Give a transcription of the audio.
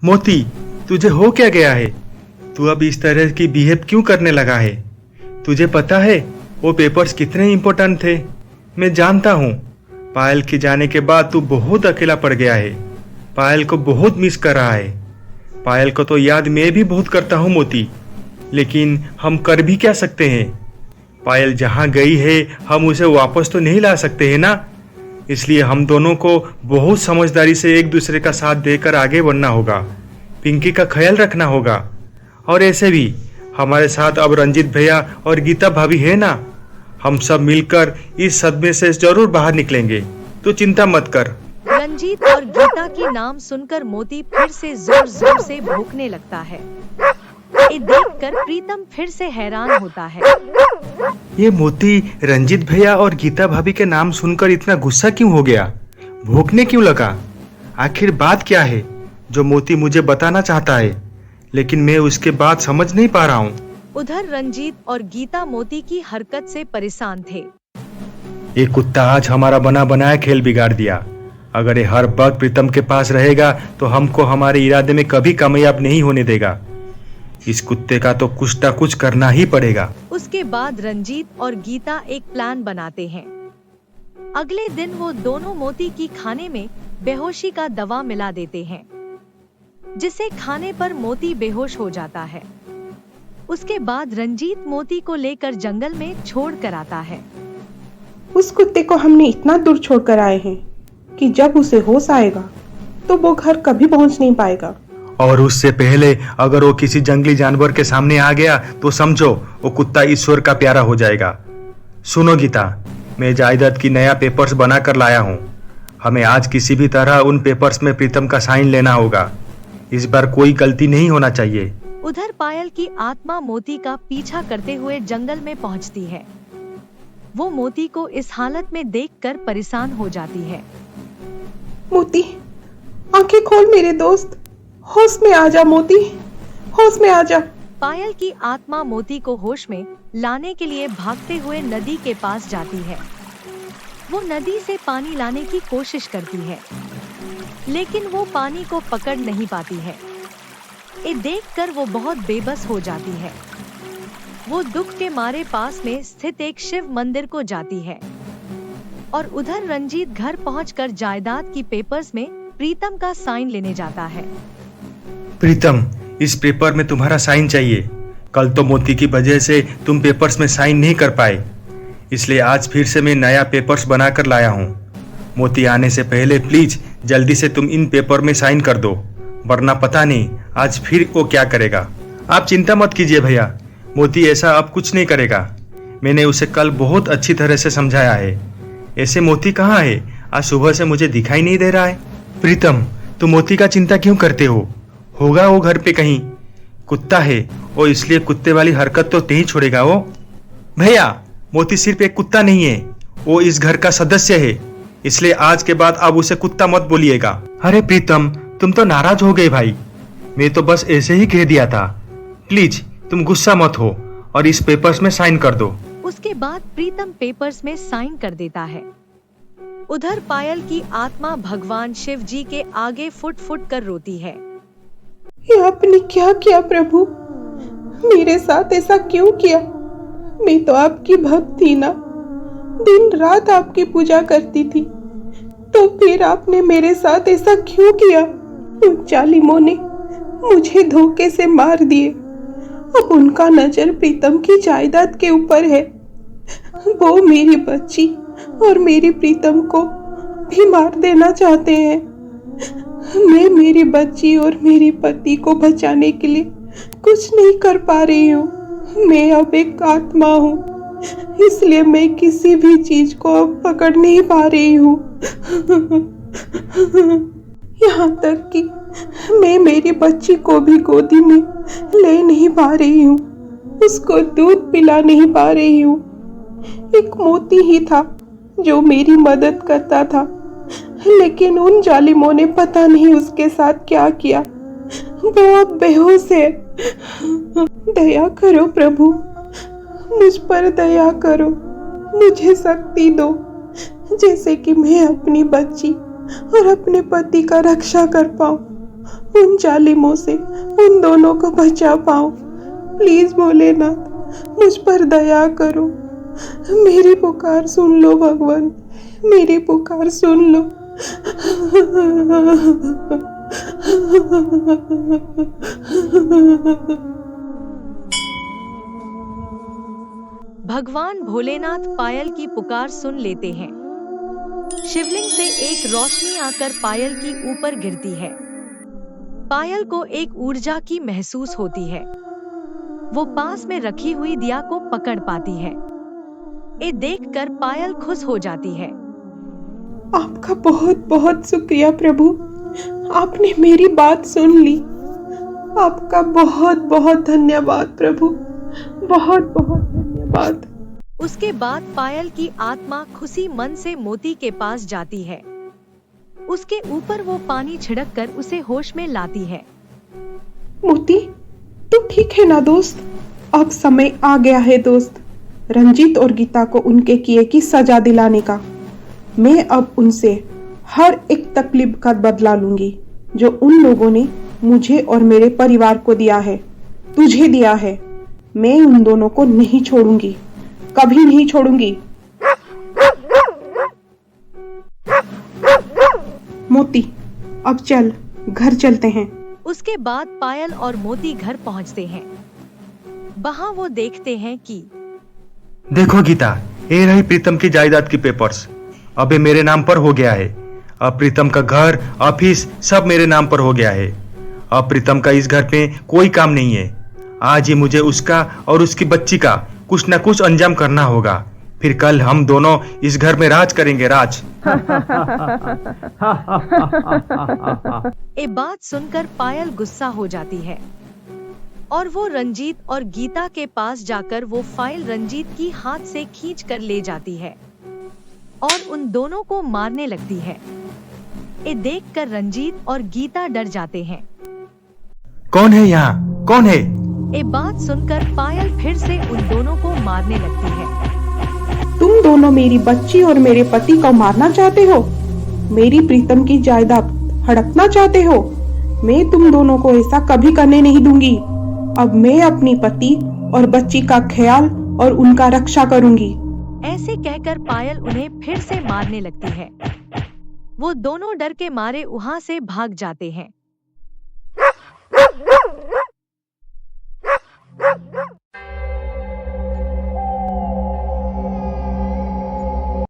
मोती, तुझे हो क्या गया है? तू अब इस तरह की बिहेव क्यों करने लगा है? तुझे पता है वो पेपर्स कितने इम्पोर्टेंट थे? मैं जानता हूँ पायल के जाने के बाद तू बहुत अकेला पड़ गया है। पायल को बहुत मिस कर रहा है। पायल को तो याद मैं भी बहुत करता हूँ मोती, लेकिन हम कर भी क्या सकते हैं? पायल जहाँ गई है हम उसे वापस तो नहीं ला सकते हैं ना। इसलिए हम दोनों को बहुत समझदारी से एक दूसरे का साथ देकर आगे बढ़ना होगा। पिंकी का ख्याल रखना होगा। और ऐसे भी हमारे साथ अब रंजीत भैया और गीता भाभी है ना। हम सब मिलकर इस सदमे से जरूर बाहर निकलेंगे, तो चिंता मत कर। रंजीत और गीता के नाम सुनकर मोती फिर से जोर जोर से भौंकने लगता है। ये देखकर प्रीतम फिर से हैरान होता है। ये मोती रंजीत भैया और गीता भाभी के नाम सुनकर इतना गुस्सा क्यों हो गया? भौंकने क्यों लगा? आखिर बात क्या है जो मोती मुझे बताना चाहता है, लेकिन मैं उसके बात समझ नहीं पा रहा हूँ। उधर रंजीत और गीता मोती की हरकत से परेशान थे। ये कुत्ता आज हमारा बना बनाया खेल बिगाड़ दिया। अगर ये हर वक्त प्रीतम के पास रहेगा तो हमको हमारे इरादे में कभी कामयाब नहीं होने देगा। इस कुत्ते का तो कुछ ना कुछ करना ही पड़ेगा। उसके बाद रंजीत और गीता एक प्लान बनाते हैं। अगले दिन वो दोनों मोती की खाने में बेहोशी का दवा मिला देते हैं, जिसे खाने पर मोती बेहोश हो जाता है। उसके बाद रंजीत मोती को लेकर जंगल में छोड़ कर आता है। उस कुत्ते को हमने इतना दूर छोड़कर आए हैं कि जब उसे होश आएगा तो वो घर कभी पहुंच नहीं पाएगा। और उससे पहले अगर वो किसी जंगली जानवर के सामने आ गया तो समझो वो कुत्ता ईश्वर का प्यारा हो जाएगा। सुनो गीता, मैं जायदाद की नया पेपर्स बनाकर लाया हूँ। हमें आज किसी भी तरह उन पेपर्स में प्रीतम का साइन लेना होगा। इस बार कोई गलती नहीं होना चाहिए। उधर पायल की आत्मा मोती का पीछा करते हुए जंगल में पहुंचती है। वो मोती को इस हालत में देखकर परेशान हो जाती है। मोती, आंखें खोल मेरे दोस्त, होश में आ जा मोती, होश में आ जा। पायल की आत्मा मोती को होश में लाने के लिए भागते हुए नदी के पास जाती है। वो नदी से पानी लाने की कोशिश करती है, लेकिन वो पानी को पकड़ नहीं पाती है। ये देखकर वो बहुत बेबस हो जाती है। वो दुख के मारे पास में स्थित एक शिव मंदिर को जाती है और उधर रंजीत घर पहुंचकर जायदाद की पेपर्स में प्रीतम का साइन लेने जाता है। प्रीतम, इस पेपर में तुम्हारा साइन चाहिए। कल तो मोती की वजह से तुम पेपर्स में साइन नहीं कर पाए, इसलिए आज फिर से मैं नया पेपर्स बनाकर लाया हूँ। मोती आने से पहले प्लीज जल्दी से तुम इन पेपर में साइन कर दो, वरना पता नहीं आज फिर वो क्या करेगा। आप चिंता मत कीजिए भैया, मोती ऐसा अब कुछ नहीं करेगा। मैंने उसे कल बहुत अच्छी तरह से समझाया है। ऐसे मोती कहाँ है? आज सुबह से मुझे दिखाई नहीं दे रहा है। प्रीतम, तुम मोती का चिंता क्यों करते हो? होगा वो घर पे कहीं। कुत्ता है वो, इसलिए कुत्ते वाली हरकत तो नहीं छोड़ेगा वो। भैया, मोती सिर्फ एक कुत्ता नहीं है, वो इस घर का सदस्य है, इसलिए आज के बाद आप उसे कुत्ता मत बोलिएगा। अरे प्रीतम, तुम तो नाराज हो गए भाई। मैं तो बस ऐसे ही कह दिया था। प्लीज तुम गुस्सा मत हो और इस पेपर्स में साइन कर दो। उसके बाद प्रीतम पेपर्स में साइन कर देता है। उधर पायल की आत्मा भगवान शिव जी के आगे फुट फुट कर रोती है। ये आपने क्या किया प्रभु? मेरे साथ ऐसा क्यों किया? मैं तो आपकी भक्त थी ना, दिन रात आपकी पूजा करती थी, तो फिर आपने मेरे साथ ऐसा क्यों किया? उन जालिमों ने मुझे धोखे से मार दिए। अब उनका नजर प्रीतम की जायदाद के ऊपर है। वो मेरी बच्ची और मेरी प्रीतम को भी मार देना चाहते हैं। मैं मेरी बच्ची और मेरे पति को बचाने के लिए कुछ नहीं कर पा रही हूँ। मैं अब एक आत्मा हूँ, इसलिए मैं किसी भी चीज को अब पकड़ नहीं पा रही हूँ। यहाँ तक कि मैं मेरी बच्ची को भी गोदी में ले नहीं पा रही हूँ, उसको दूध पिला नहीं पा रही हूँ। एक मोती ही था जो मेरी मदद करता था, लेकिन उन जालिमों ने पता नहीं उसके साथ क्या किया। वो अब बेहोश है। दया करो प्रभु, मुझ पर दया करो, मुझे शक्ति दो, जैसे कि मैं अपनी बच्ची और अपने पति का रक्षा कर पाऊं उन जालिमों से उन दोनों को बचा पाऊं। प्लीज भोलेनाथ, मुझ पर दया करो। मेरी पुकार सुन लो भगवान, मेरी पुकार सुन लो। भगवान भोलेनाथ पायल की पुकार सुन लेते हैं। शिवलिंग से एक रोशनी आकर पायल की ऊपर गिरती है। पायल को एक ऊर्जा की महसूस होती है। वो पास में रखी हुई दिया को पकड़ पाती है। ये देखकर पायल खुश हो जाती है। आपका बहुत बहुत शुक्रिया प्रभु, आपने मेरी बात सुन ली। आपका बहुत बहुत धन्यवाद प्रभु, बहुत बहुत धन्यवाद। उसके बाद पायल की आत्मा खुशी मन से मोती के पास जाती है। उसके ऊपर वो पानी छिड़क कर उसे होश में लाती है। मोती, तू ठीक है ना दोस्त? अब समय आ गया है दोस्त, रंजीत और गीता को उनके किए की सजा दिलाने का। मैं अब उनसे हर एक तकलीफ का बदला लूंगी जो उन लोगों ने मुझे और मेरे परिवार को दिया है, तुझे दिया है। मैं उन दोनों को नहीं छोड़ूंगी, कभी नहीं छोड़ूंगी। मोती, अब चल, घर चलते हैं। उसके बाद पायल और मोती घर पहुंचते हैं। वहां वो देखते हैं कि देखो गीता, ये रही प्रीतम की जायदाद की पेपर्स। अब ये मेरे नाम पर हो गया है। अब प्रीतम का घर, ऑफिस सब मेरे नाम पर हो गया है। अब प्रीतम का इस घर पे कोई काम नहीं है। आज ही मुझे उसका और उसकी बच्ची का कुछ न कुछ अंजाम करना होगा। फिर कल हम दोनों इस घर में राज करेंगे, राज। ये बात सुनकर पायल गुस्सा हो जाती है और वो रंजीत और गीता के पास जाकर वो फाइल रंजीत की हाथ से खींच कर ले जाती है और उन दोनों को मारने लगती है। ये देखकर रंजीत और गीता डर जाते हैं। कौन है यहाँ, कौन है? ये बात सुनकर पायल फिर से उन दोनों को मारने लगती है। तुम दोनों मेरी बच्ची और मेरे पति को मारना चाहते हो? मेरी प्रीतम की जायदाद हड़पना चाहते हो? मैं तुम दोनों को ऐसा कभी करने नहीं दूंगी। अब मैं अपनी पति और बच्ची का ख्याल और उनका रक्षा करूंगी। ऐसे कहकर पायल उन्हें फिर से मारने लगती है। वो दोनों डर के मारे वहां से भाग जाते हैं।